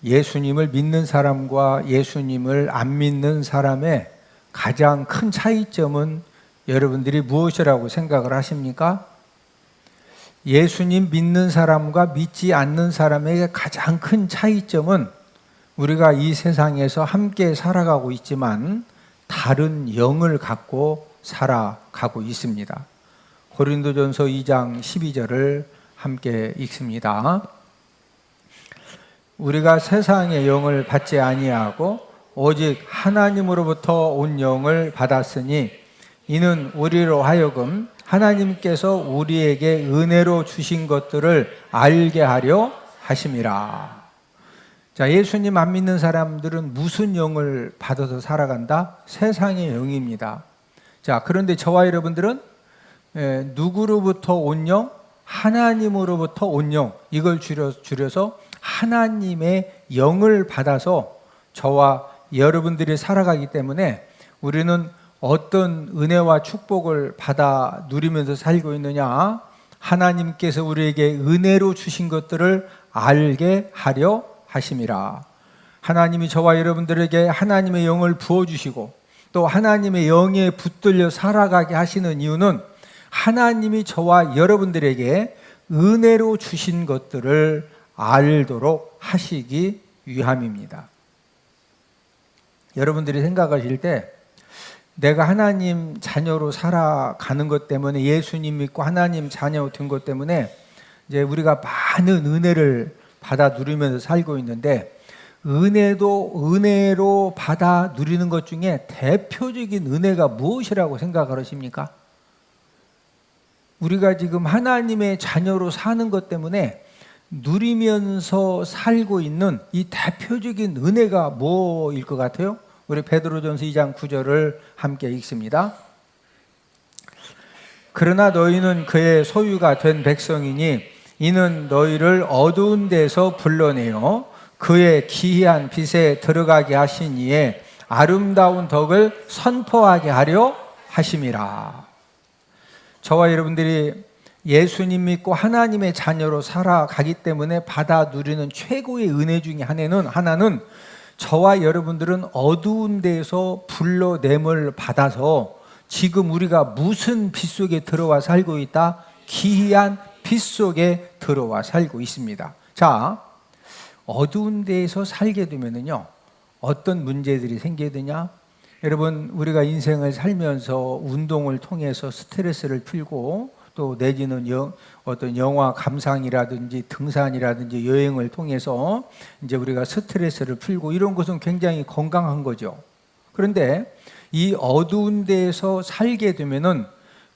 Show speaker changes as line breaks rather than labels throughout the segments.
예수님을 믿는 사람과 예수님을 안 믿는 사람의 가장 큰 차이점은 여러분들이 무엇이라고 생각을 하십니까? 예수님 믿는 사람과 믿지 않는 사람의 가장 큰 차이점은 우리가 이 세상에서 함께 살아가고 있지만 다른 영을 갖고 살아가고 있습니다. 고린도전서 2장 12절을 함께 읽습니다. 우리가 세상의 영을 받지 아니하고 오직 하나님으로부터 온 영을 받았으니 이는 우리로 하여금 하나님께서 우리에게 은혜로 주신 것들을 알게 하려 하심이라. 자, 예수님 안 믿는 사람들은 무슨 영을 받아서 살아간다? 세상의 영입니다. 자, 그런데 저와 여러분들은 누구로부터 온 영? 하나님으로부터 온 영. 이걸 줄여서 하나님의 영을 받아서 저와 여러분들이 살아가기 때문에 우리는 어떤 은혜와 축복을 받아 누리면서 살고 있느냐? 하나님께서 우리에게 은혜로 주신 것들을 알게 하려 하심이라. 하나님이 저와 여러분들에게 하나님의 영을 부어주시고 또 하나님의 영에 붙들려 살아가게 하시는 이유는 하나님이 저와 여러분들에게 은혜로 주신 것들을 알도록 하시기 위함입니다. 여러분들이 생각하실 때 내가 하나님 자녀로 살아가는 것 때문에 예수님 믿고 하나님 자녀 된 것 때문에 이제 우리가 많은 은혜를 받아 누리면서 살고 있는데 은혜로 받아 누리는 것 중에 대표적인 은혜가 무엇이라고 생각하십니까? 우리가 지금 하나님의 자녀로 사는 것 때문에 누리면서 살고 있는 이 대표적인 은혜가 뭐일 것 같아요? 우리 베드로전서 2장 9절을 함께 읽습니다. 그러나 너희는 그의 소유가 된 백성이니 이는 너희를 어두운 데서 불러내어 그의 기이한 빛에 들어가게 하신 이에 아름다운 덕을 선포하게 하려 하심이라. 저와 여러분들이 예수님 믿고 하나님의 자녀로 살아가기 때문에 받아 누리는 최고의 은혜 중에 하나는 저와 여러분들은 어두운 데에서 불러냄을 받아서 지금 우리가 무슨 빛 속에 들어와 살고 있다? 기이한 빛 속에 들어와 살고 있습니다. 자, 어두운 데에서 살게 되면요 어떤 문제들이 생기게 되냐? 여러분, 우리가 인생을 살면서 운동을 통해서 스트레스를 풀고 또 내지는 어떤 영화 감상이라든지 등산이라든지 여행을 통해서 이제 우리가 스트레스를 풀고 이런 것은 굉장히 건강한 거죠. 그런데 이 어두운 데에서 살게 되면은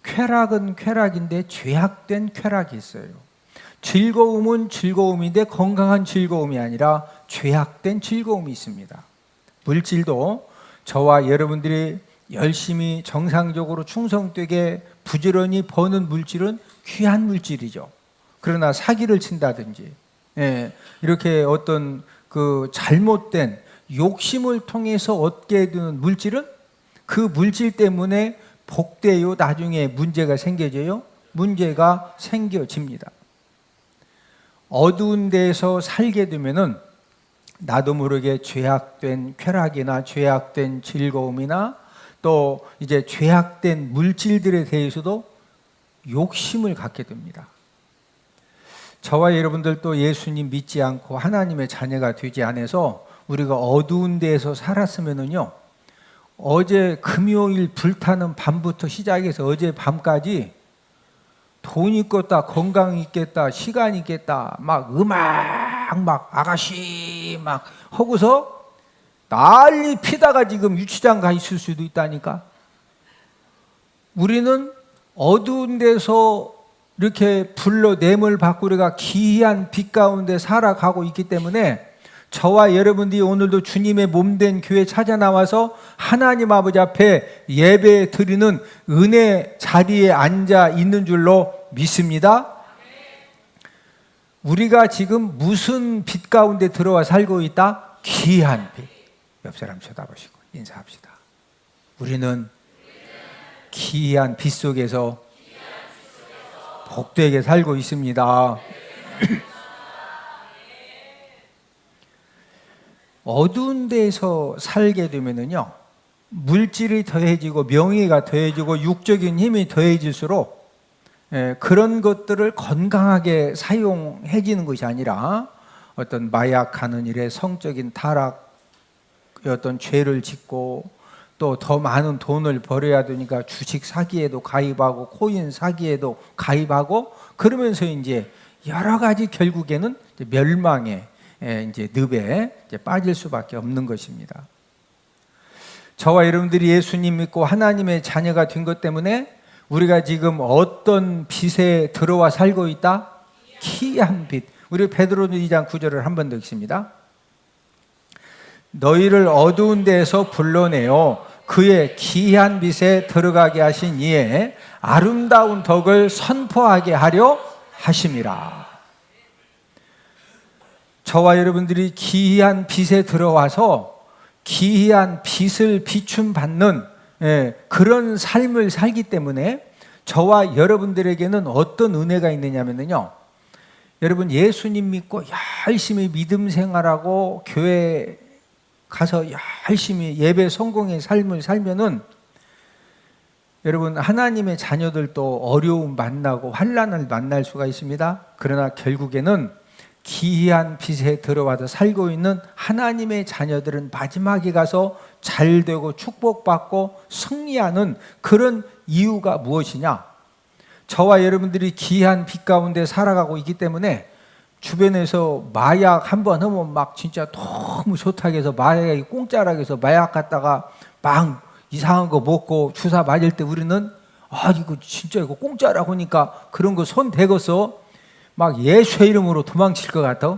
쾌락은 쾌락인데 죄악된 쾌락이 있어요. 즐거움은 즐거움인데 건강한 즐거움이 아니라 죄악된 즐거움이 있습니다. 물질도 저와 여러분들이 열심히 정상적으로 충성되게 부지런히 버는 물질은 귀한 물질이죠. 그러나 사기를 친다든지 이렇게 어떤 그 잘못된 욕심을 통해서 얻게 되는 물질은 그 물질 때문에 복되요 나중에 문제가 생겨져요. 문제가 생겨집니다. 어두운 데에서 살게 되면은 나도 모르게 죄악된 쾌락이나 죄악된 즐거움이나 또 이제 죄악된 물질들에 대해서도 욕심을 갖게 됩니다. 저와 여러분들도 예수님 믿지 않고 하나님의 자녀가 되지 않아서 우리가 어두운 데에서 살았으면은요 어제 금요일 불타는 밤부터 시작해서 어제 밤까지 돈 있겠다, 건강 있겠다, 시간 있겠다, 막 음악 막 아가씨 막 하고서 난리 피다가 지금 유치장 가 있을 수도 있다니까. 우리는 어두운 데서 이렇게 불러냄을 받고 우리가 기이한 빛 가운데 살아가고 있기 때문에 저와 여러분들이 오늘도 주님의 몸된 교회 찾아 나와서 하나님 아버지 앞에 예배 드리는 은혜 자리에 앉아 있는 줄로 믿습니다. 우리가 지금 무슨 빛 가운데 들어와 살고 있다? 기이한 빛. 옆 사람 쳐다보시고 인사합시다. 우리는 기이한 빛 속에서 복되게 살고 있습니다. 어두운 데서 살게 되면은요, 물질이 더해지고 명예가 더해지고 육적인 힘이 더해질수록 그런 것들을 건강하게 사용해지는 것이 아니라 어떤 마약하는 일에 성적인 타락, 어떤 죄를 짓고 또 더 많은 돈을 벌어야 되니까 주식 사기에도 가입하고 코인 사기에도 가입하고 그러면서 이제 여러 가지 결국에는 이제 멸망의 이제 늪에 이제 빠질 수밖에 없는 것입니다. 저와 여러분들이 예수님 믿고 하나님의 자녀가 된 것 때문에 우리가 지금 어떤 빛에 들어와 살고 있다? 기이한 빛. 우리 베드로전 2장 9절을 한 번 더 읽습니다. 너희를 어두운 데에서 불러내어 그의 기이한 빛에 들어가게 하신 이에 아름다운 덕을 선포하게 하려 하심이라. 저와 여러분들이 기이한 빛에 들어와서 기이한 빛을 비춤 받는 그런 삶을 살기 때문에 저와 여러분들에게는 어떤 은혜가 있느냐면요, 여러분 예수님 믿고 열심히 믿음 생활하고 교회 가서 열심히 예배 성공의 삶을 살면은 여러분 하나님의 자녀들도 어려움 만나고 환난을 만날 수가 있습니다. 그러나 결국에는 기이한 빛에 들어와서 살고 있는 하나님의 자녀들은 마지막에 가서 잘되고 축복받고 승리하는 그런 이유가 무엇이냐? 저와 여러분들이 기이한 빛 가운데 살아가고 있기 때문에 주변에서 마약 한번 하면 막 진짜 너무 좋다고 해서 마약이 공짜라고 해서 마약 갖다가 막 이상한 거 먹고 주사 맞을 때 우리는 이거 진짜 이거 공짜라고 하니까 그런 거 손 대고서 막 예수의 이름으로 도망칠 것 같아.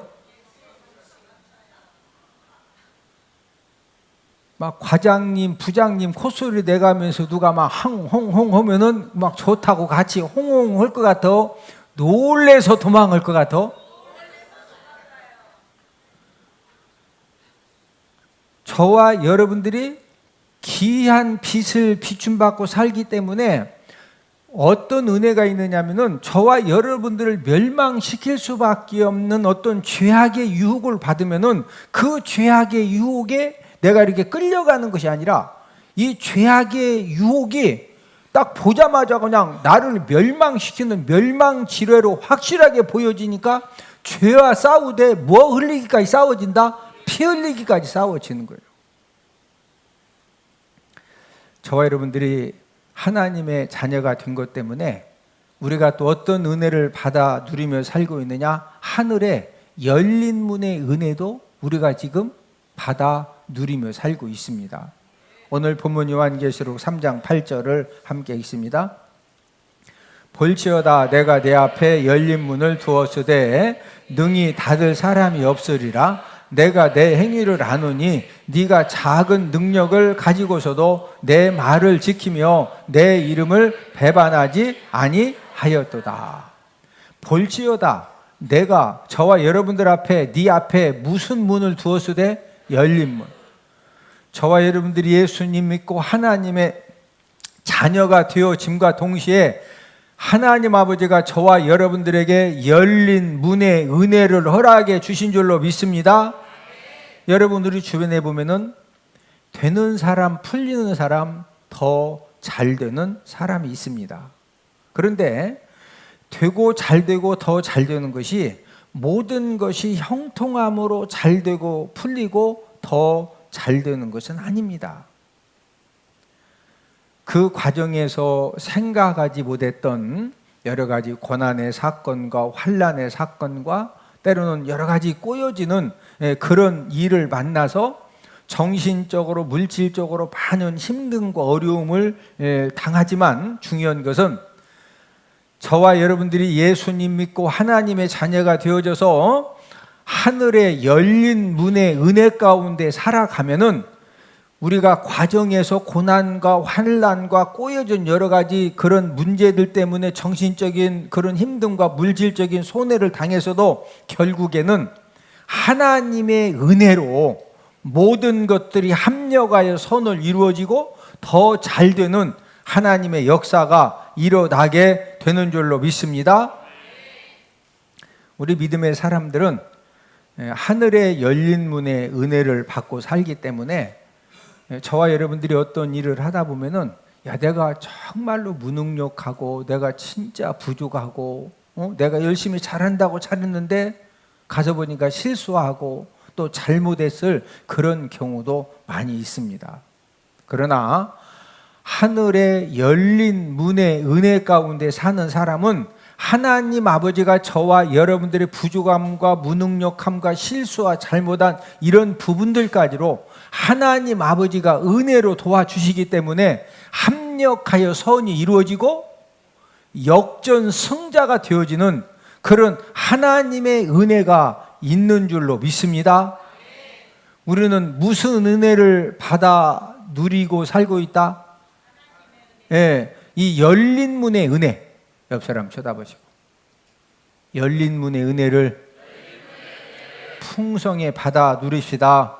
막 과장님, 부장님 콧소리 내가면서 누가 막 홍홍홍 하면은 막 좋다고 같이 홍홍 할 것 같아. 놀래서 도망할 것 같아. 저와 여러분들이 기이한 빛을 비춤받고 살기 때문에 어떤 은혜가 있느냐면은 저와 여러분들을 멸망시킬 수밖에 없는 어떤 죄악의 유혹을 받으면은 그 죄악의 유혹에 내가 이렇게 끌려가는 것이 아니라 이 죄악의 유혹이 딱 보자마자 그냥 나를 멸망시키는 멸망지뢰로 확실하게 보여지니까 죄와 싸우되 뭐 흘리기까지 싸워진다? 피 흘리기까지 싸워지는 거예요. 저와 여러분들이 하나님의 자녀가 된 것 때문에 우리가 또 어떤 은혜를 받아 누리며 살고 있느냐? 하늘의 열린 문의 은혜도 우리가 지금 받아 누리며 살고 있습니다. 오늘 본문 요한계시록 3장 8절을 함께 읽습니다. 볼지어다 내가 내 앞에 열린 문을 두었으되 능히 닫을 사람이 없으리라. 내가 내 행위를 아노니 네가 작은 능력을 가지고서도 내 말을 지키며 내 이름을 배반하지 아니하였도다. 볼지어다 내가 저와 여러분들 앞에 네 앞에 무슨 문을 두었으되 열린 문. 저와 여러분들이 예수님 믿고 하나님의 자녀가 되어짐과 동시에 하나님 아버지가 저와 여러분들에게 열린 문의 은혜를 허락해 주신 줄로 믿습니다. 여러분 우리 주변에 보면은 되는 사람, 풀리는 사람, 더 잘 되는 사람이 있습니다. 그런데 되고 잘 되고 더 잘 되는 것이 모든 것이 형통함으로 잘 되고 풀리고 더 잘 되는 것은 아닙니다. 그 과정에서 생각하지 못했던 여러 가지 고난의 사건과 환난의 사건과 때로는 여러 가지 꼬여지는 그런 일을 만나서 정신적으로 물질적으로 많은 힘듦과 어려움을 당하지만 중요한 것은 저와 여러분들이 예수님 믿고 하나님의 자녀가 되어져서 하늘의 열린 문의 은혜 가운데 살아가면은 우리가 과정에서 고난과 환난과 꼬여진 여러 가지 그런 문제들 때문에 정신적인 그런 힘듦과 물질적인 손해를 당해서도 결국에는 하나님의 은혜로 모든 것들이 합력하여 선을 이루어지고 더 잘 되는 하나님의 역사가 일어나게 되는 줄로 믿습니다. 우리 믿음의 사람들은 하늘의 열린 문의 은혜를 받고 살기 때문에 저와 여러분들이 어떤 일을 하다 보면은 야, 내가 정말로 무능력하고 내가 진짜 부족하고 내가 열심히 잘한다고 잘했는데 가서 보니까 실수하고 또 잘못했을 그런 경우도 많이 있습니다. 그러나 하늘의 열린 문의 은혜 가운데 사는 사람은 하나님 아버지가 저와 여러분들의 부족함과 무능력함과 실수와 잘못한 이런 부분들까지로 하나님 아버지가 은혜로 도와주시기 때문에 합력하여 선이 이루어지고 역전승자가 되어지는 그런 하나님의 은혜가 있는 줄로 믿습니다. 우리는 무슨 은혜를 받아 누리고 살고 있다? 이 열린 문의 은혜. 옆 사람 쳐다보시고 열린 문의 은혜를 풍성히 받아 누리시다.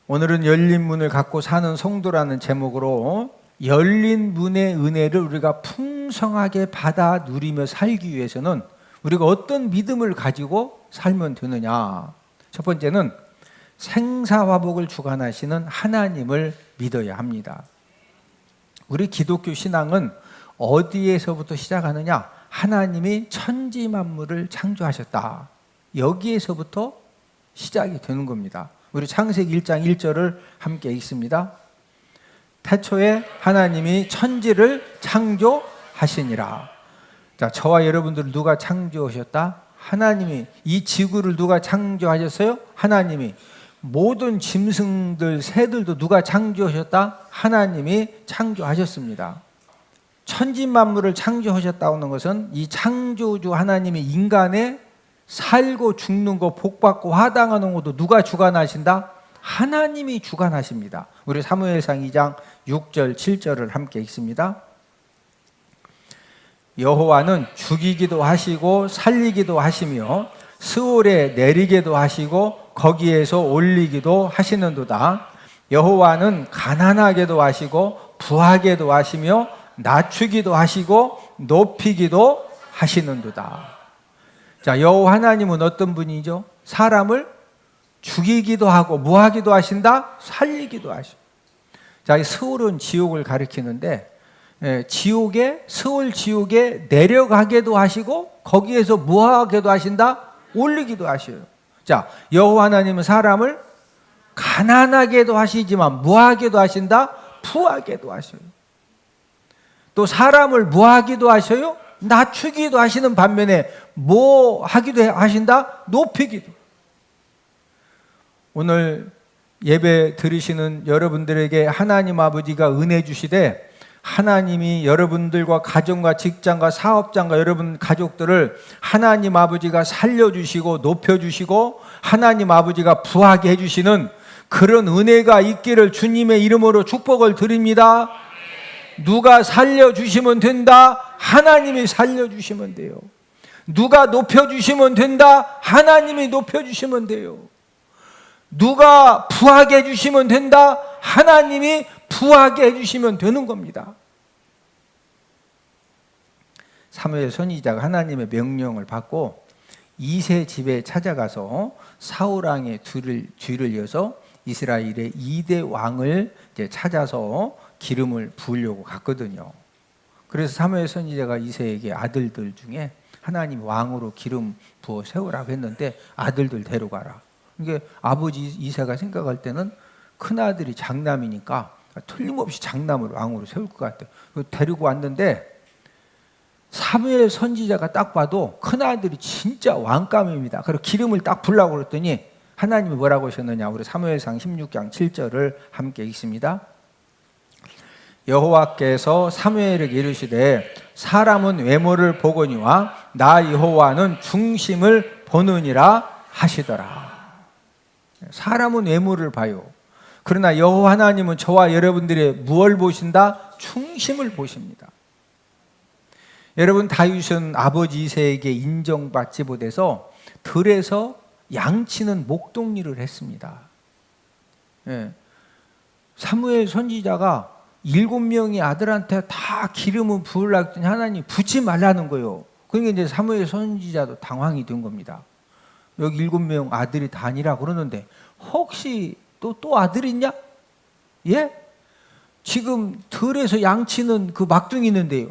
오늘은 열린 문을 갖고 사는 성도라는 제목으로 열린 문의 은혜를 우리가 풍성하게 받아 누리며 살기 위해서는 우리가 어떤 믿음을 가지고 살면 되느냐. 첫 번째는 생사화복을 주관하시는 하나님을 믿어야 합니다. 우리 기독교 신앙은 어디에서부터 시작하느냐? 하나님이 천지 만물을 창조하셨다. 여기에서부터 시작이 되는 겁니다. 우리 창세기 1장 1절을 함께 읽습니다. 태초에 하나님이 천지를 창조하시니라. 자, 저와 여러분들을 누가 창조하셨다? 하나님이. 이 지구를 누가 창조하셨어요? 하나님이. 모든 짐승들, 새들도 누가 창조하셨다? 하나님이 창조하셨습니다. 천지 만물을 창조하셨다는 것은 이 창조주 하나님이 인간의 살고 죽는 거, 복받고 화당하는 것도 누가 주관하신다? 하나님이 주관하십니다. 우리 사무엘상 2장 6절 7절을 함께 읽습니다. 여호와는 죽이기도 하시고 살리기도 하시며 스올에 내리기도 하시고 거기에서 올리기도 하시는도다. 여호와는 가난하게도 하시고 부하게도 하시며 낮추기도 하시고 높이기도 하시는도다. 자, 여호와 하나님은 어떤 분이죠? 사람을 죽이기도 하고 뭐 하기도 하신다? 살리기도 하시고. 자, 스올은 지옥을 가리키는데 스올 지옥에 내려가게도 하시고 거기에서 뭐 하게도 하신다? 올리기도 하셔요. 자, 여호와 하나님은 사람을 가난하게도 하시지만 뭐하게도 하신다? 부하게도 하셔요. 또 사람을 뭐하기도 하셔요? 낮추기도 하시는 반면에 뭐 하기도 하신다? 높이기도. 오늘 예배 들으시는 여러분들에게 하나님 아버지가 은혜 주시되 하나님이 여러분들과 가정과 직장과 사업장과 여러분 가족들을 하나님 아버지가 살려주시고 높여주시고 하나님 아버지가 부하게 해주시는 그런 은혜가 있기를 주님의 이름으로 축복을 드립니다. 누가 살려주시면 된다? 하나님이 살려주시면 돼요. 누가 높여주시면 된다? 하나님이 높여주시면 돼요. 누가 부하게 해주시면 된다? 하나님이 부하게 해주시면 되는 겁니다. 사무엘 선지자가 하나님의 명령을 받고 이세 집에 찾아가서 사울 왕의 뒤를 이어서 이스라엘의 2대 왕을 이제 찾아서 기름을 부으려고 갔거든요. 그래서 사무엘 선지자가 이세에게 아들들 중에 하나님 왕으로 기름 부어 세우라고 했는데 아들들 데려가라. 이게 아버지 이세가 생각할 때는 큰아들이 장남이니까 틀림없이 장남을 왕으로 세울 것 같아요. 데리고 왔는데 사무엘 선지자가 딱 봐도 큰아들이 진짜 왕감입니다. 그리고 기름을 딱 부으려고 그랬더니 하나님이 뭐라고 하셨느냐. 우리 사무엘상 16장 7절을 함께 읽습니다. 여호와께서 사무엘에게 이르시되 사람은 외모를 보거니와 나 여호와는 중심을 보느니라 하시더라. 사람은 외모를 봐요. 그러나 여호와 하나님은 저와 여러분들의 무엇을 보신다? 중심을 보십니다. 여러분, 다윗은 아버지 이새에게 인정받지 못해서 들에서 양치는 목동일을 했습니다. 사무엘 선지자가 7명의 아들한테 다 기름을 부으려고 했더니 하나님 붓지 말라는 거예요. 그러니까 이제 사무엘 선지자도 당황이 된 겁니다. 여기 7명 아들이 다 아니라 그러는데 혹시 또 아들 있냐? 예? 지금 들에서 양치는 그 막둥이 있는데요.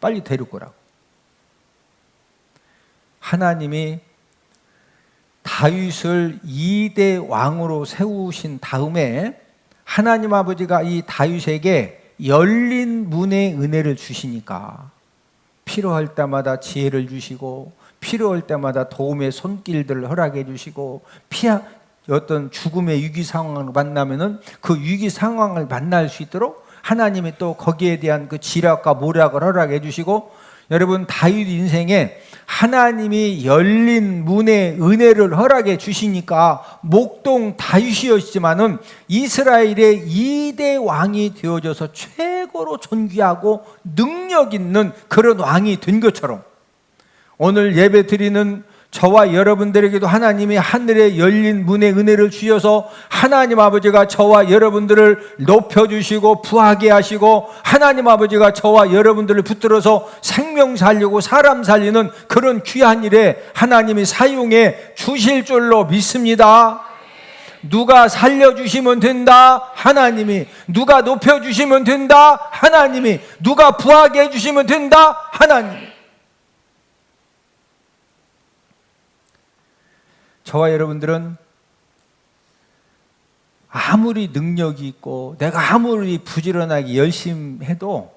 빨리 데리고 오라고. 하나님이 다윗을 2대 왕으로 세우신 다음에 하나님 아버지가 이 다윗에게 열린 문의 은혜를 주시니까 필요할 때마다 지혜를 주시고 필요할 때마다 도움의 손길들을 허락해 주시고 어떤 죽음의 위기 상황을 만나면은 그 위기 상황을 만날 수 있도록 하나님이 또 거기에 대한 그 지략과 모략을 허락해 주시고, 여러분 다윗 인생에 하나님이 열린 문의 은혜를 허락해 주시니까 목동 다윗이었지만은 이스라엘의 2대 왕이 되어져서 최고로 존귀하고 능력 있는 그런 왕이 된 것처럼, 오늘 예배 드리는 저와 여러분들에게도 하나님이 하늘에 열린 문의 은혜를 주셔서 하나님 아버지가 저와 여러분들을 높여주시고 부하게 하시고 하나님 아버지가 저와 여러분들을 붙들어서 생명 살리고 사람 살리는 그런 귀한 일에 하나님이 사용해 주실 줄로 믿습니다. 누가 살려주시면 된다, 하나님이. 누가 높여주시면 된다, 하나님이. 누가 부하게 해주시면 된다, 하나님이. 저와 여러분들은 아무리 능력이 있고 내가 아무리 부지런하게 열심히 해도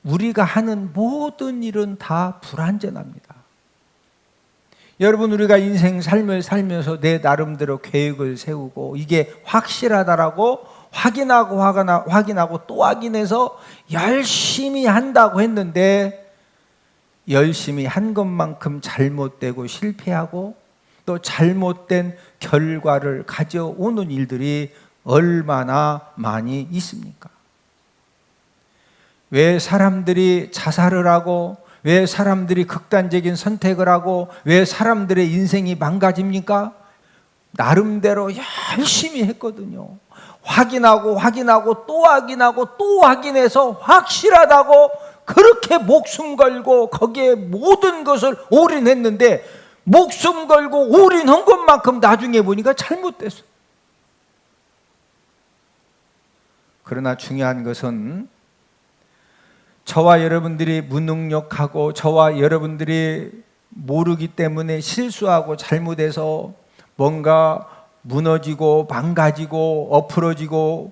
우리가 하는 모든 일은 다 불완전합니다. 여러분, 우리가 인생 삶을 살면서 내 나름대로 계획을 세우고 이게 확실하다라고 확인하고 또 확인해서 열심히 한다고 했는데 열심히 한 것만큼 잘못되고 실패하고 또 잘못된 결과를 가져오는 일들이 얼마나 많이 있습니까? 왜 사람들이 자살을 하고 왜 사람들이 극단적인 선택을 하고 왜 사람들의 인생이 망가집니까? 나름대로 열심히 했거든요. 확인하고 또 확인하고 또 확인해서 확실하다고 그렇게 목숨 걸고 거기에 모든 것을 올인했는데 목숨 걸고 올인한 것만큼 나중에 보니까 잘못됐어. 그러나 중요한 것은 저와 여러분들이 무능력하고 저와 여러분들이 모르기 때문에 실수하고 잘못해서 뭔가 무너지고 망가지고 엎으러지고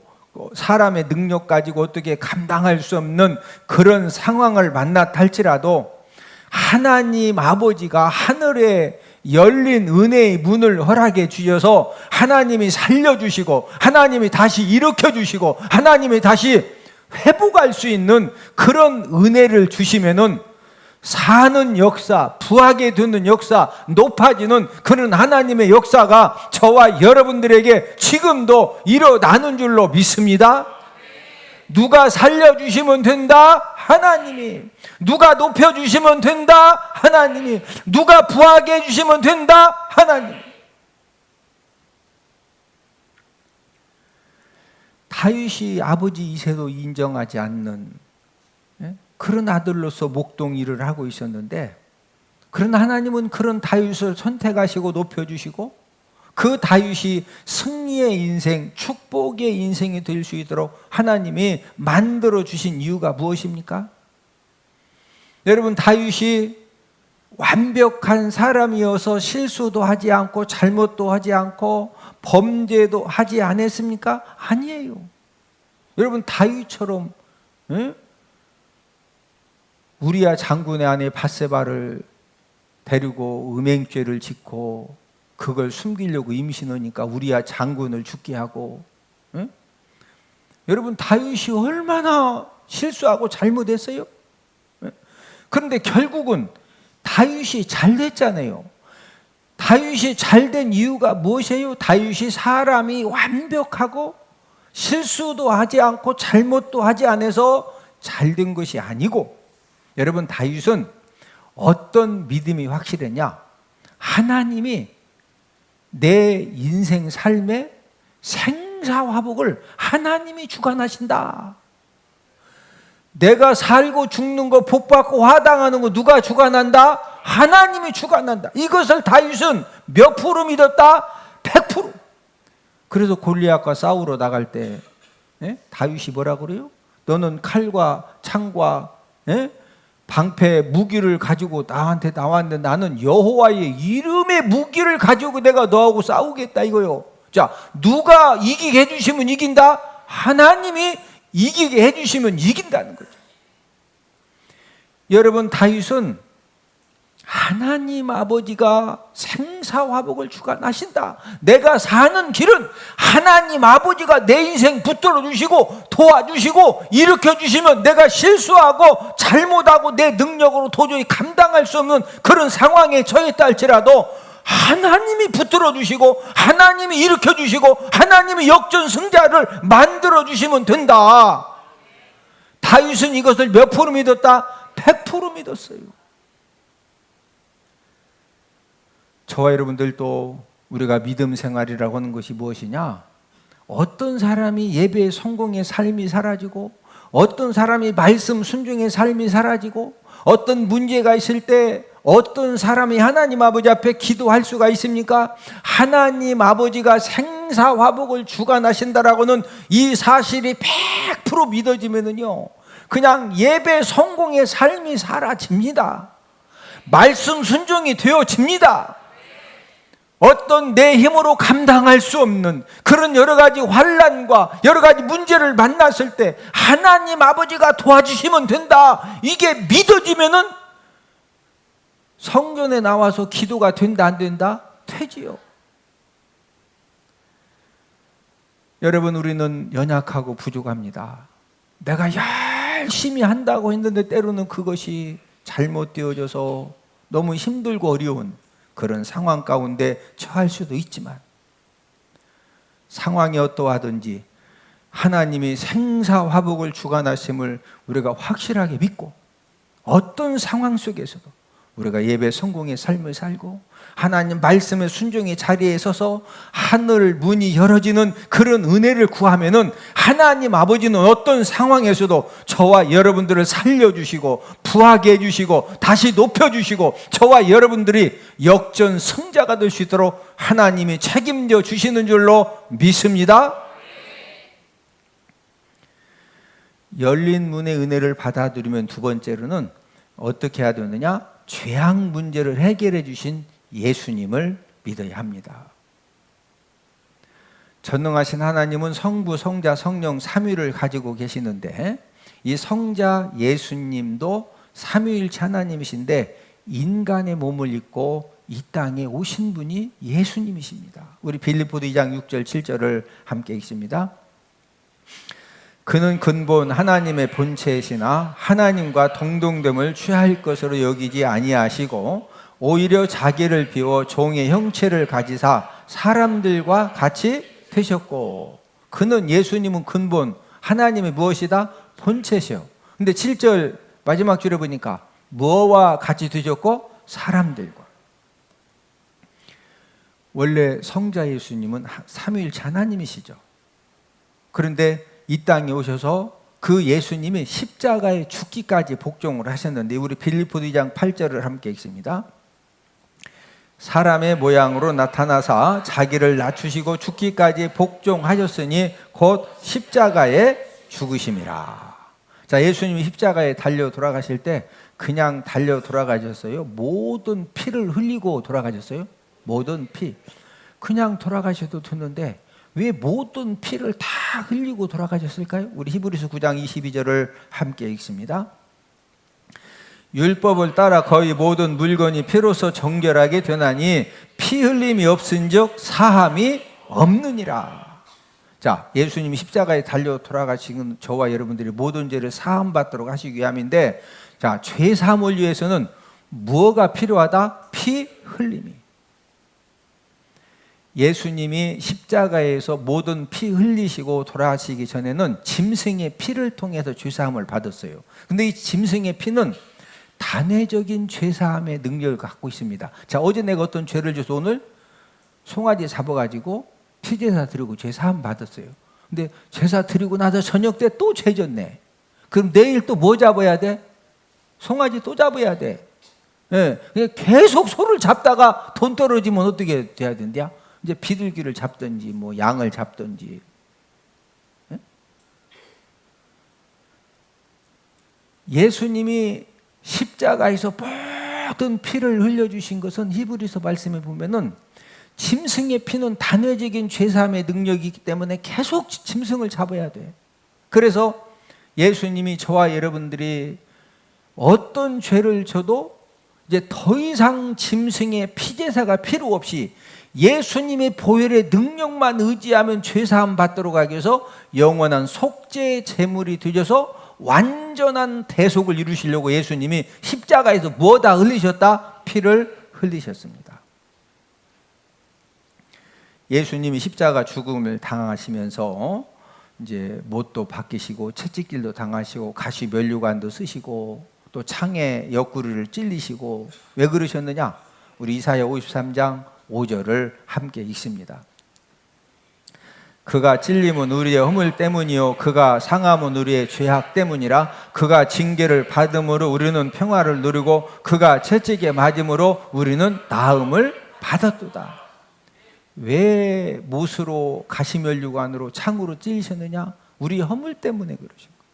사람의 능력 가지고 어떻게 감당할 수 없는 그런 상황을 만났다 할지라도 하나님 아버지가 하늘에 열린 은혜의 문을 허락해 주셔서 하나님이 살려주시고 하나님이 다시 일으켜주시고 하나님이 다시 회복할 수 있는 그런 은혜를 주시면은 사는 역사, 부하게 되는 역사, 높아지는 그런 하나님의 역사가 저와 여러분들에게 지금도 일어나는 줄로 믿습니다. 누가 살려주시면 된다, 하나님이. 누가 높여주시면 된다, 하나님이. 누가 부하게 해주시면 된다, 하나님. 다윗이 아버지 이세도 인정하지 않는 그런 아들로서 목동 일을 하고 있었는데, 그러나 하나님은 그런 다윗을 선택하시고 높여주시고 그 다윗이 승리의 인생, 축복의 인생이 될 수 있도록 하나님이 만들어주신 이유가 무엇입니까? 여러분, 다윗이 완벽한 사람이어서 실수도 하지 않고 잘못도 하지 않고 범죄도 하지 않았습니까? 아니에요. 여러분, 다윗처럼 우리야 장군의 아내 밧세바를 데리고 음행죄를 짓고 그걸 숨기려고 임신하니까 우리야 장군을 죽게 하고, 여러분 다윗이 얼마나 실수하고 잘못했어요? 그런데 결국은 다윗이 잘 됐잖아요. 다윗이 잘 된 이유가 무엇이에요? 다윗이 사람이 완벽하고 실수도 하지 않고 잘못도 하지 않아서 잘 된 것이 아니고, 여러분 다윗은 어떤 믿음이 확실했냐? 하나님이 내 인생 삶의 생사화복을 하나님이 주관하신다. 내가 살고 죽는 거, 복받고 화당하는 거 누가 주관한다? 하나님이 주관한다. 이것을 다윗은 몇 프로 믿었다? 100%. 그래서 골리앗과 싸우러 나갈 때 다윗이 뭐라 그래요? 너는 칼과 창과 방패 무기를 가지고 나한테 나왔는데 나는 여호와의 이름의 무기를 가지고 내가 너하고 싸우겠다 이거요. 자, 누가 이기게 해주시면 이긴다? 하나님이 이기게 해주시면 이긴다는 거죠. 여러분, 다윗은 하나님 아버지가 생사화복을 주관하신다. 내가 사는 길은 하나님 아버지가 내 인생 붙들어 주시고 도와주시고 일으켜 주시면 내가 실수하고 잘못하고 내 능력으로 도저히 감당할 수 없는 그런 상황에 처했다 할지라도 하나님이 붙들어 주시고 하나님이 일으켜 주시고 하나님이 역전승자를 만들어 주시면 된다. 다윗은 이것을 몇 프로 믿었다? 100% 믿었어요. 저와 여러분들도 우리가 믿음 생활이라고 하는 것이 무엇이냐? 어떤 사람이 예배의 성공의 삶이 사라지고 어떤 사람이 말씀 순종의 삶이 사라지고 어떤 문제가 있을 때 어떤 사람이 하나님 아버지 앞에 기도할 수가 있습니까? 하나님 아버지가 생사화복을 주관하신다라고는 이 사실이 100% 믿어지면은요, 그냥 예배 성공의 삶이 사라집니다. 말씀 순종이 되어집니다. 어떤 내 힘으로 감당할 수 없는 그런 여러 가지 환난과 여러 가지 문제를 만났을 때 하나님 아버지가 도와주시면 된다. 이게 믿어지면은 성전에 나와서 기도가 된다 안 된다? 되지요. 여러분, 우리는 연약하고 부족합니다. 내가 열심히 한다고 했는데 때로는 그것이 잘못되어져서 너무 힘들고 어려운 그런 상황 가운데 처할 수도 있지만 상황이 어떠하든지 하나님이 생사화복을 주관하심을 우리가 확실하게 믿고 어떤 상황 속에서도 우리가 예배 성공의 삶을 살고 하나님 말씀의 순종의 자리에 서서 하늘 문이 열어지는 그런 은혜를 구하면은 하나님 아버지는 어떤 상황에서도 저와 여러분들을 살려주시고 부하게 해주시고 다시 높여주시고 저와 여러분들이 역전 승자가 될 수 있도록 하나님이 책임져 주시는 줄로 믿습니다. 열린 문의 은혜를 받아들이면 두 번째로는 어떻게 해야 되느냐? 죄악 문제를 해결해 주신 예수님을 믿어야 합니다. 전능하신 하나님은 성부, 성자, 성령 삼위를 가지고 계시는데 이 성자 예수님도 삼위일체 하나님이신데 인간의 몸을 입고 이 땅에 오신 분이 예수님이십니다. 우리 빌립보서 2장 6절 7절을 함께 읽습니다. 그는 근본 하나님의 본체이시나 하나님과 동등됨을 취할 것으로 여기지 아니하시고 오히려 자기를 비워 종의 형체를 가지사 사람들과 같이 되셨고, 그는 예수님은 근본 하나님의 무엇이다? 본체시요. 근데 7절 마지막 줄에 보니까 뭐와 같이 되셨고? 사람들과. 원래 성자 예수님은 삼위일체 하나님이시죠. 그런데 이 땅에 오셔서 그 예수님이 십자가에 죽기까지 복종을 하셨는데 우리 빌립보서 2장 8절을 함께 읽습니다. 사람의 모양으로 나타나사 자기를 낮추시고 죽기까지 복종하셨으니 곧 십자가에 죽으심이라. 자, 예수님이 십자가에 달려 돌아가실 때 그냥 달려 돌아가셨어요? 모든 피를 흘리고 돌아가셨어요? 모든 피. 그냥 돌아가셔도 되는데 왜 모든 피를 다 흘리고 돌아가셨을까요? 우리 히브리서 9장 22절을 함께 읽습니다. 율법을 따라 거의 모든 물건이 피로서 정결하게 되나니 피 흘림이 없은즉 사함이 없느니라. 자, 예수님이 십자가에 달려 돌아가신 저와 여러분들이 모든 죄를 사함 받도록 하시기 위함인데, 자, 죄 사함을 위해서는 무엇가 필요하다? 피 흘림이. 예수님이 십자가에서 모든 피 흘리시고 돌아가시기 전에는 짐승의 피를 통해서 죄사함을 받았어요. 근데 이 짐승의 피는 단회적인 죄사함의 능력을 갖고 있습니다. 자, 어제 내가 어떤 죄를 져서 오늘 송아지 잡아가지고 피제사 드리고 죄사함 받았어요. 근데 제사 드리고 나서 저녁 때 또 죄 졌네. 그럼 내일 또 뭐 잡아야 돼? 송아지 또 잡아야 돼. 예, 계속 소를 잡다가 돈 떨어지면 어떻게 돼야 된대요? 이제 비둘기를 잡든지 뭐 양을 잡든지. 예? 예수님이 십자가에서 모든 피를 흘려주신 것은 히브리서 말씀에 보면은 짐승의 피는 단회적인 죄사함의 능력이 있기 때문에 계속 짐승을 잡아야 돼. 그래서 예수님이 저와 여러분들이 어떤 죄를 져도 이제 더 이상 짐승의 피제사가 필요 없이 예수님의 보혈의 능력만 의지하면 죄사함 받도록 하기 위해서 영원한 속죄의 제물이 되셔서 완전한 대속을 이루시려고 예수님이 십자가에서 뭐다 흘리셨다? 피를 흘리셨습니다. 예수님이 십자가 죽음을 당하시면서 이제 못도 박히시고 채찍질도 당하시고 가시 면류관도 쓰시고 또 창에 옆구리를 찔리시고 왜 그러셨느냐? 우리 이사야 53장 5절을 함께 읽습니다. 그가 찔림은 우리의 허물 때문이요 그가 상함은 우리의 죄악 때문이라. 그가 징계를 받음으로 우리는 평화를 누리고 그가 채찍에 맞음으로 우리는 나음을 받았도다. 왜 못으로 가시면류관으로 창으로 찔리셨느냐? 우리 허물 때문에 그러신 거예요.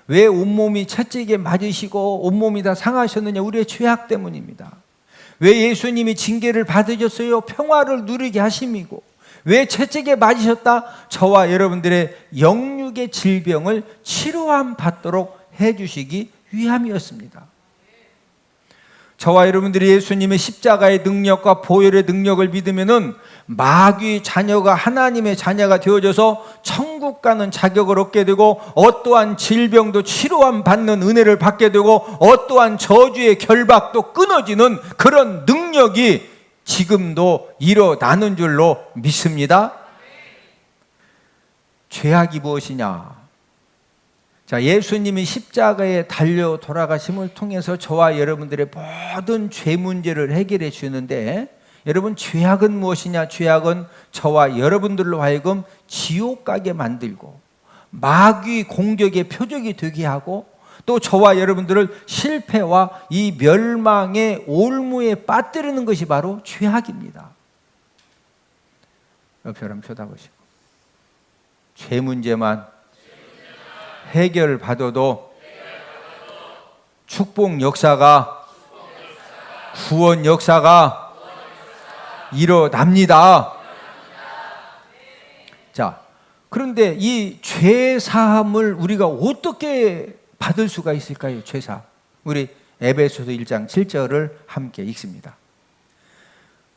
왜 온몸이 채찍에 맞으시고 온몸이 다 상하셨느냐? 우리의 죄악 때문입니다. 왜 예수님이 징계를 받으셨어요? 평화를 누리게 하심이고. 왜 채찍에 맞으셨다? 저와 여러분들의 영육의 질병을 치료함 받도록 해주시기 위함이었습니다. 저와 여러분들이 예수님의 십자가의 능력과 보혈의 능력을 믿으면은 마귀 자녀가 하나님의 자녀가 되어져서 천국 가는 자격을 얻게 되고 어떠한 질병도 치료함 받는 은혜를 받게 되고 어떠한 저주의 결박도 끊어지는 그런 능력이 지금도 일어나는 줄로 믿습니다. 죄악이 무엇이냐? 자, 예수님이 십자가에 달려 돌아가심을 통해서 저와 여러분들의 모든 죄 문제를 해결해 주는데, 여러분 죄악은 무엇이냐? 죄악은 저와 여러분들로 하여금 지옥 가게 만들고 마귀 공격의 표적이 되게 하고 또 저와 여러분들을 실패와 이 멸망의 올무에 빠뜨리는 것이 바로 죄악입니다. 옆에 한번 쳐다보시고, 죄 문제만 해결받아도 축복 역사가, 구원 역사가 일어납니다. 자, 그런데 이 죄 사함을 우리가 어떻게 받을 수가 있을까요? 죄사. 우리 에베소서 1장 7절을 함께 읽습니다.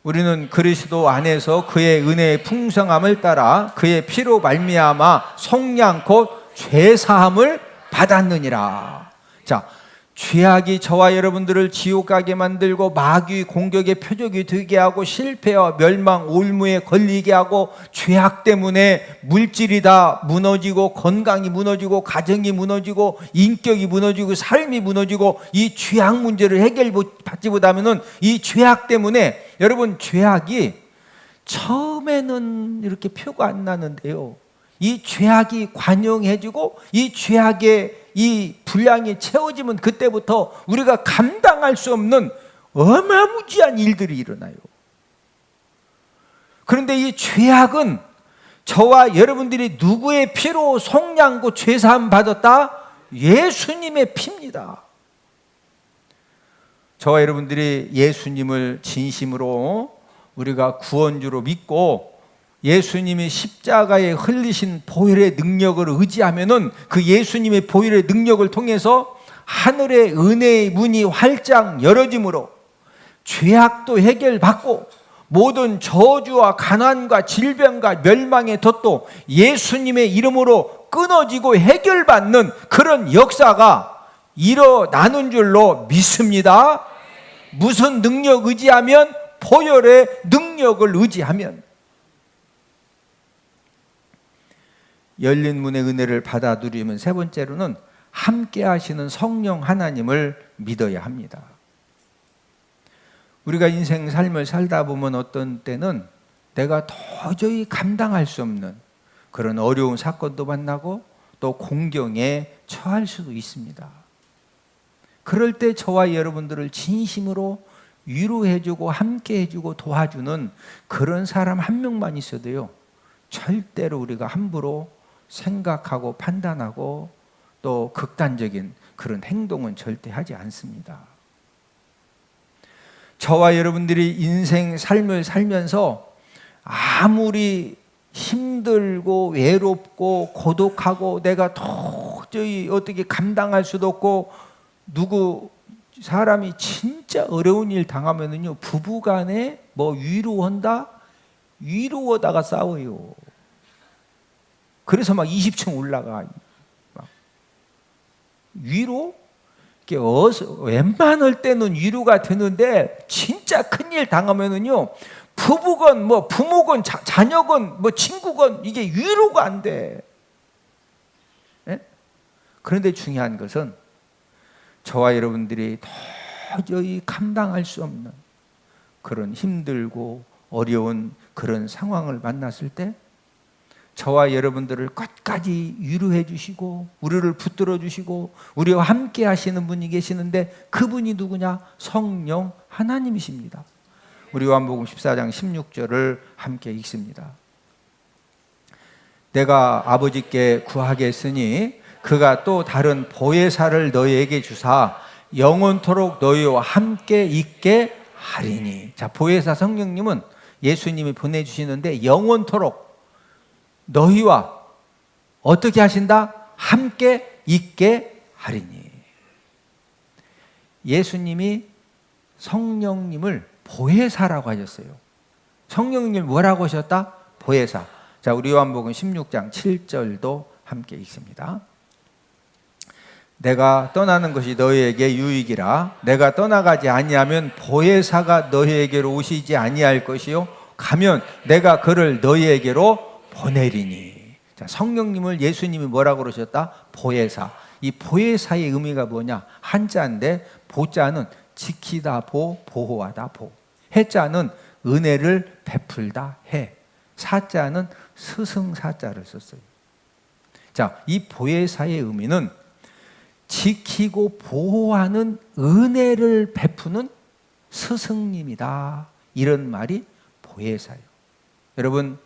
우리는 그리스도 안에서 그의 은혜의 풍성함을 따라 그의 피로 말미암아 속량 곧 죄 사함을 받았느니라. 자, 죄악이 저와 여러분들을 지옥 가게 만들고 마귀 공격의 표적이 되게 하고 실패와 멸망 올무에 걸리게 하고 죄악 때문에 물질이 다 무너지고 건강이 무너지고 가정이 무너지고 인격이 무너지고 삶이 무너지고 이 죄악 문제를 해결받지 못하면은 이 죄악 때문에 여러분 죄악이 처음에는 이렇게 표가 안 나는데요. 이 죄악이 관용해지고 이 죄악의 이 분량이 채워지면 그때부터 우리가 감당할 수 없는 어마무지한 일들이 일어나요. 그런데 이 죄악은 저와 여러분들이 누구의 피로 속량고 죄사함 받았다? 예수님의 피입니다. 저와 여러분들이 예수님을 진심으로 우리가 구원주로 믿고 예수님이 십자가에 흘리신 보혈의 능력을 의지하면은 그 예수님의 보혈의 능력을 통해서 하늘의 은혜의 문이 활짝 열어짐으로 죄악도 해결받고 모든 저주와 가난과 질병과 멸망의 덫도 예수님의 이름으로 끊어지고 해결받는 그런 역사가 일어나는 줄로 믿습니다. 무슨 능력 의지하면? 보혈의 능력을 의지하면. 열린 문의 은혜를 받아 누리면 세 번째로는 함께 하시는 성령 하나님을 믿어야 합니다. 우리가 인생 삶을 살다 보면 어떤 때는 내가 도저히 감당할 수 없는 그런 어려운 사건도 만나고 또 공경에 처할 수도 있습니다. 그럴 때 저와 여러분들을 진심으로 위로해주고 함께해주고 도와주는 그런 사람 한 명만 있어도요, 절대로 우리가 함부로 생각하고 판단하고 또 극단적인 그런 행동은 절대 하지 않습니다. 저와 여러분들이 인생 삶을 살면서 아무리 힘들고 외롭고 고독하고 내가 도저히 어떻게 감당할 수도 없고 사람이 진짜 어려운 일 당하면은요, 부부간에 뭐 위로한다? 위로하다가 싸워요. 그래서 막 20층 올라가. 막 위로? 웬만할 때는 위로가 되는데 진짜 큰일 당하면은요, 부부건 뭐 부모건 자녀건 뭐 친구건 이게 위로가 안 돼. 네? 그런데 중요한 것은 저와 여러분들이 도저히 감당할 수 없는 그런 힘들고 어려운 그런 상황을 만났을 때 저와 여러분들을 끝까지 위로해 주시고 우리를 붙들어 주시고 우리와 함께 하시는 분이 계시는데 그분이 누구냐? 성령 하나님이십니다. 우리 요한복음 14장 16절을 함께 읽습니다. 내가 아버지께 구하겠으니 그가 또 다른 보혜사를 너희에게 주사 영원토록 너희와 함께 있게 하리니. 자, 보혜사 성령님은 예수님이 보내주시는데 영원토록 너희와 어떻게 하신다? 함께 있게 하리니. 예수님이 성령님을 보혜사라고 하셨어요. 성령님을 뭐라고 하셨다? 보혜사. 자, 우리 요한복음 16장 7절도 함께 읽습니다. 내가 떠나는 것이 너희에게 유익이라. 내가 떠나가지 아니하면 보혜사가 너희에게로 오시지 아니할 것이요 가면 내가 그를 너희에게로 보내리니. 자, 성령님을 예수님이 뭐라고 그러셨다? 보혜사. 이 보혜사의 의미가 뭐냐? 한자인데 보자는 지키다 보, 보호하다 보. 해자는 은혜를 베풀다 해. 사자는 스승사자를 썼어요. 자, 이 보혜사의 의미는 지키고 보호하는 은혜를 베푸는 스승님이다. 이런 말이 보혜사예요. 여러분,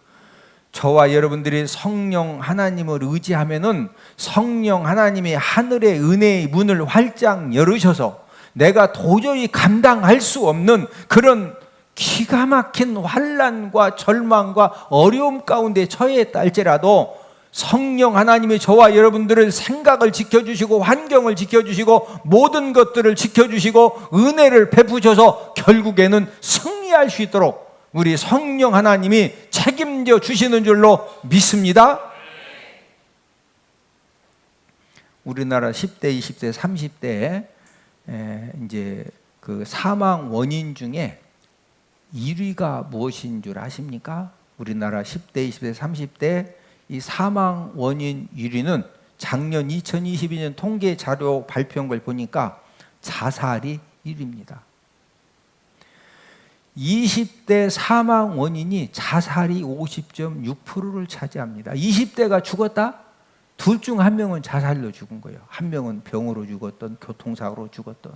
저와 여러분들이 성령 하나님을 의지하면은 성령 하나님이 하늘의 은혜의 문을 활짝 열으셔서 내가 도저히 감당할 수 없는 그런 기가 막힌 환난과 절망과 어려움 가운데 처했다 할지라도 성령 하나님이 저와 여러분들의 생각을 지켜주시고 환경을 지켜주시고 모든 것들을 지켜주시고 은혜를 베푸셔서 결국에는 승리할 수 있도록 우리 성령 하나님이 책임져 주시는 줄로 믿습니다. 우리나라 10대, 20대, 30대에 이제 그 사망 원인 중에 1위가 무엇인 줄 아십니까? 우리나라 10대, 20대, 30대 이 사망 원인 1위는 작년 2022년 통계 자료 발표한 걸 보니까 자살이 1위입니다. 20대 사망 원인이 자살이 50.6%를 차지합니다. 20대가 죽었다? 둘 중 한 명은 자살로 죽은 거예요. 한 명은 병으로 죽었던, 교통사고로 죽었던.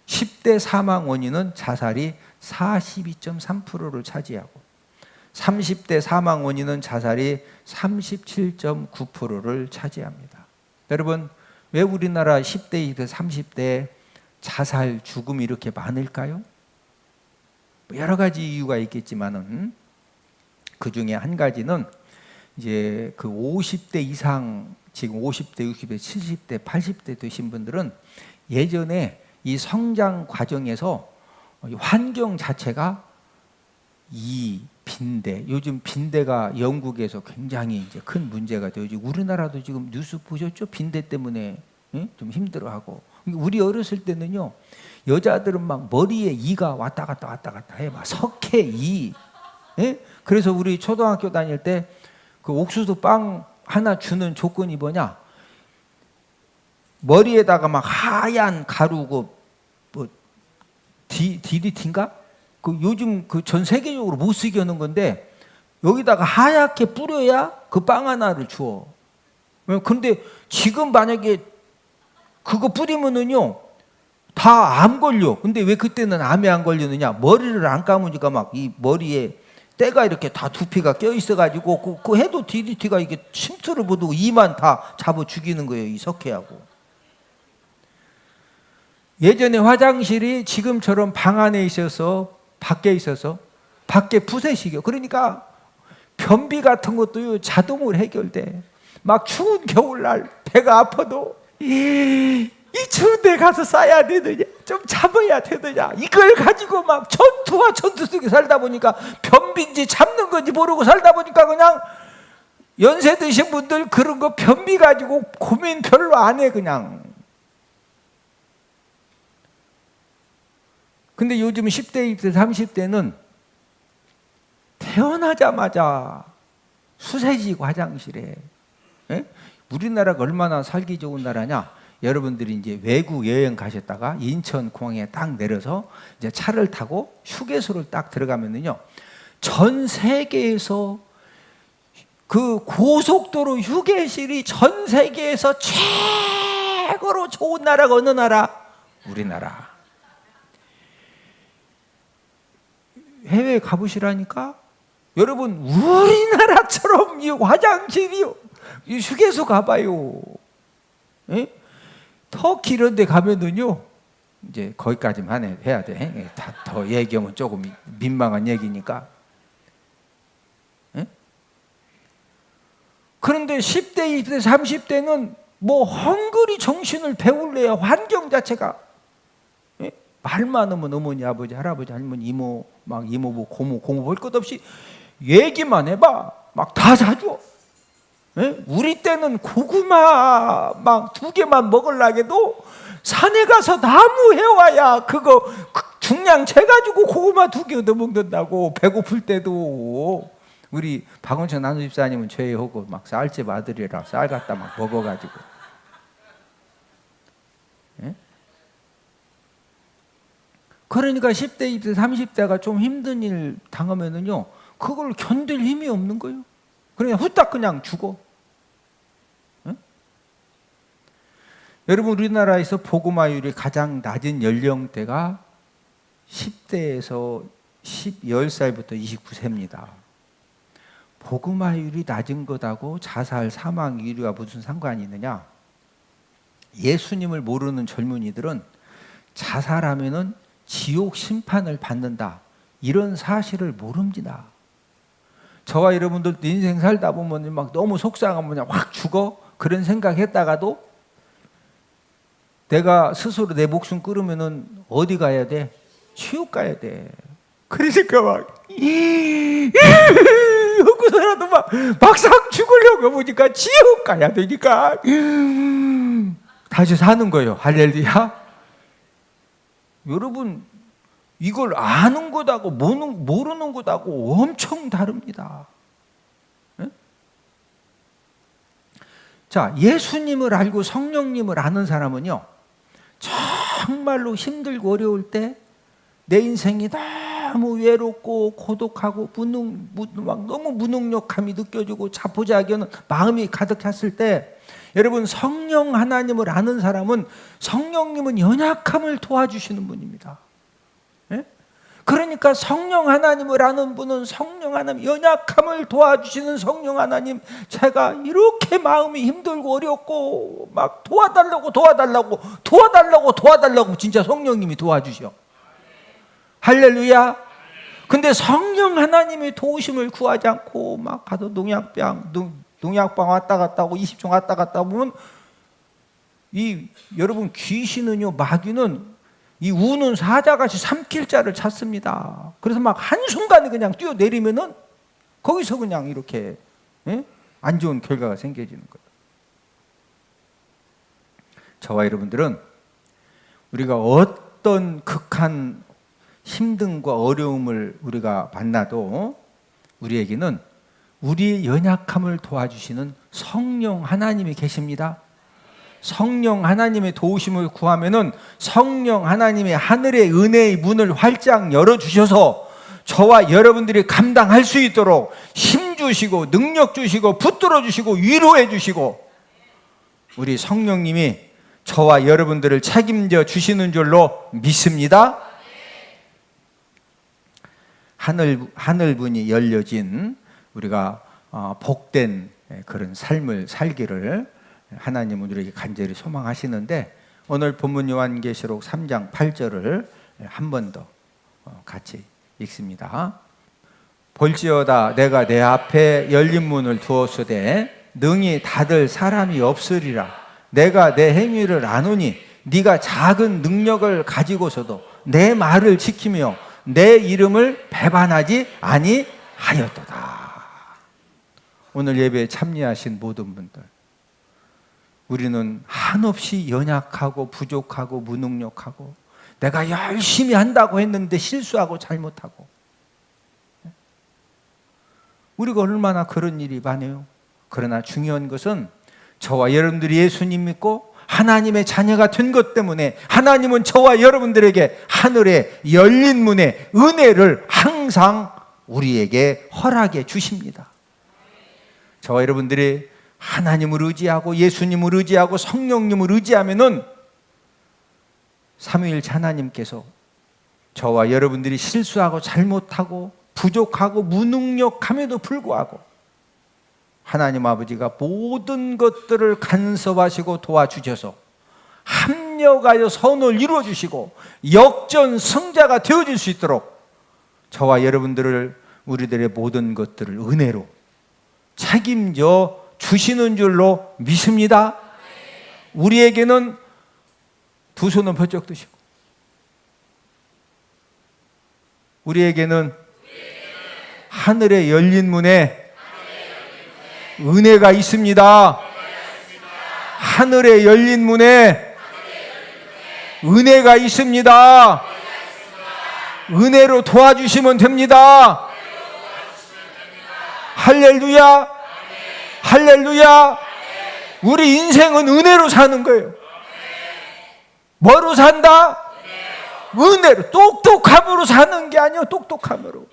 10대 사망 원인은 자살이 42.3%를 차지하고 30대 사망 원인은 자살이 37.9%를 차지합니다. 여러분, 왜 우리나라 10대, 20대, 30대 자살 죽음이 이렇게 많을까요? 여러 가지 이유가 있겠지만은 그 중에 한 가지는 이제 그 50대 이상, 지금 50대, 60대, 70대, 80대 되신 분들은 예전에 이 성장 과정에서 환경 자체가 이 빈대, 요즘 빈대가 영국에서 굉장히 이제 큰 문제가 되어 지금 우리나라도 지금 뉴스 보셨죠? 빈대 때문에 좀 힘들어하고. 우리 어렸을 때는요, 여자들은 막 머리에 이가 왔다 갔다 해, 막 석회 이. 그래서 우리 초등학교 다닐 때 그 옥수수 빵 하나 주는 조건이 뭐냐? 머리에다가 막 하얀 가루 뭐 DDT인가? 그 요즘 그 전 세계적으로 못 쓰게 하는 건데 여기다가 하얗게 뿌려야 그 빵 하나를 줘. 근데 지금 만약에 그거 뿌리면은요 다 암 걸려. 근데 왜 그때는 암에 안 걸리느냐? 머리를 안 감으니까 막 이 머리에 때가 이렇게 다 두피가 껴 있어가지고 그 해도 DDT가 이게 침투를 못하고 이만 다 잡아 죽이는 거예요. 이 석회하고. 예전에 화장실이 지금처럼 방 안에 있어서 밖에 부세식이요. 그러니까 변비 같은 것도 자동으로 해결돼. 막 추운 겨울날 배가 아파도 이 추운 데 가서 싸야 되느냐, 좀 잡아야 되느냐, 이걸 가지고 막 전투와 전투 속에 살다 보니까 변비인지 잡는 건지 모르고 살다 보니까 그냥 연세 드신 분들 그런 거 변비 가지고 고민 별로 안 해 그냥. 근데 요즘 10대, 20대, 30대는 태어나자마자 수세식 화장실에. 예? 우리나라가 얼마나 살기 좋은 나라냐? 여러분들이 이제 외국 여행 가셨다가 인천 공항에 딱 내려서 이제 차를 타고 휴게소를 딱 들어가면은요, 전 세계에서 그 고속도로 휴게실이 전 세계에서 최고로 좋은 나라가 어느 나라? 우리나라. 해외에 가보시라니까 여러분 우리나라처럼 이 화장실이요, 이 휴게소 가봐요. 예? 터키 이런 데 가면은요, 이제 거기까지만 해야 돼. 더 얘기하면 조금 민망한 얘기니까. 예? 그런데 10대, 20대, 30대는 뭐 헝그리 정신을 배울래야 환경 자체가. 예? 말만 하면 어머니, 아버지, 할아버지, 할머니, 이모, 막 이모부, 고모 볼 것 없이 얘기만 해봐. 막 다 사줘. 예? 우리 때는 고구마 막 2개만 먹으려고 산에 가서 나무 해와야 그거 중량 재가지고 고구마 2개 얻어 먹는다고. 배고플 때도. 우리 박원천 나누집사님은 죄하고 막 쌀집 아들이라 쌀 갖다 막 먹어가지고. 예? 그러니까 10대, 20대, 30대가 좀 힘든 일 당하면은요, 그걸 견딜 힘이 없는 거예요. 그냥 후딱 그냥 죽어. 응? 여러분 우리나라에서 복음화율이 가장 낮은 연령대가 10대에서 10살부터 29세입니다. 복음화율이 낮은 것하고 자살 사망률과 무슨 상관이 있느냐? 예수님을 모르는 젊은이들은 자살하면은 지옥 심판을 받는다, 이런 사실을 모릅니다. 저와 여러분들도 인생 살다 보면 막 너무 속상하면 확 죽어? 그런 생각했다가도 내가 스스로 내 목숨 끊으면은 어디 가야 돼? 지옥 가야 돼. 그러니까 막 하고서라도 막 막상 죽으려고 보니까 지옥 가야 되니까 다시 사는 거예요. 할렐루야. 여러분 이걸 아는 것하고 모르는 것하고 엄청 다릅니다. 네? 자, 예수님을 알고 성령님을 아는 사람은요, 정말로 힘들고 어려울 때 내 인생이 너무 외롭고 고독하고 막 너무 무능력함이 느껴지고 자포자기하는 마음이 가득 찼을 때, 여러분 성령 하나님을 아는 사람은 성령님은 연약함을 도와주시는 분입니다. 그러니까 성령 하나님을 아는 분은 성령 하나님, 연약함을 도와주시는 성령 하나님, 제가 이렇게 마음이 힘들고 어렵고 막 도와달라고 진짜 성령님이 도와주셔. 할렐루야. 근데 성령 하나님의 도우심을 구하지 않고 막 가서 농약방 왔다 갔다 하고 20종 왔다 갔다 보면 여러분 귀신은요, 마귀는 이 우는 사자같이 삼킬 자를 찾습니다. 그래서 막 한순간에 그냥 뛰어내리면은 거기서 그냥 이렇게 안 좋은 결과가 생겨지는 거예요. 저와 여러분들은 우리가 어떤 극한 힘듦과 어려움을 우리가 만나도 우리에게는 우리의 연약함을 도와주시는 성령 하나님이 계십니다. 성령 하나님의 도우심을 구하면은 성령 하나님의 하늘의 은혜의 문을 활짝 열어주셔서 저와 여러분들이 감당할 수 있도록 힘 주시고 능력 주시고 붙들어 주시고 위로해 주시고 우리 성령님이 저와 여러분들을 책임져 주시는 줄로 믿습니다. 하늘문이 열려진 우리가 복된 그런 삶을 살기를 하나님은 우리에게 간절히 소망하시는데, 오늘 본문 요한계시록 3장 8절을 한 번 더 같이 읽습니다. 볼지어다 내가 내 앞에 열린 문을 두었으되 능히 닫을 사람이 없으리라. 내가 내 행위를 아노니 네가 작은 능력을 가지고서도 내 말을 지키며 내 이름을 배반하지 아니하였도다. 오늘 예배에 참여하신 모든 분들, 우리는 한없이 연약하고 부족하고 무능력하고 내가 열심히 한다고 했는데 실수하고 잘못하고, 우리가 얼마나 그런 일이 많아요. 그러나 중요한 것은 저와 여러분들이 예수님 믿고 하나님의 자녀가 된 것 때문에 하나님은 저와 여러분들에게 하늘의 열린 문의 은혜를 항상 우리에게 허락해 주십니다. 저와 여러분들이 하나님을 의지하고 예수님을 의지하고 성령님을 의지하면은 삼위일체 하나님께서 저와 여러분들이 실수하고 잘못하고 부족하고 무능력함에도 불구하고 하나님 아버지가 모든 것들을 간섭하시고 도와주셔서 합력하여 선을 이루어주시고 역전승자가 되어줄 수 있도록 저와 여러분들을, 우리들의 모든 것들을 은혜로 책임져 주시는 줄로 믿습니다. 우리에게는 두 손은 번쩍 드시고 우리에게는 하늘의 열린 문에 은혜가 있습니다. 하늘의 열린 문에 은혜가 있습니다. 은혜로 도와주시면 됩니다. 할렐루야, 할렐루야. 우리 인생은 은혜로 사는 거예요. 뭐로 산다? 은혜로. 똑똑함으로 사는 게 아니에요. 똑똑함으로.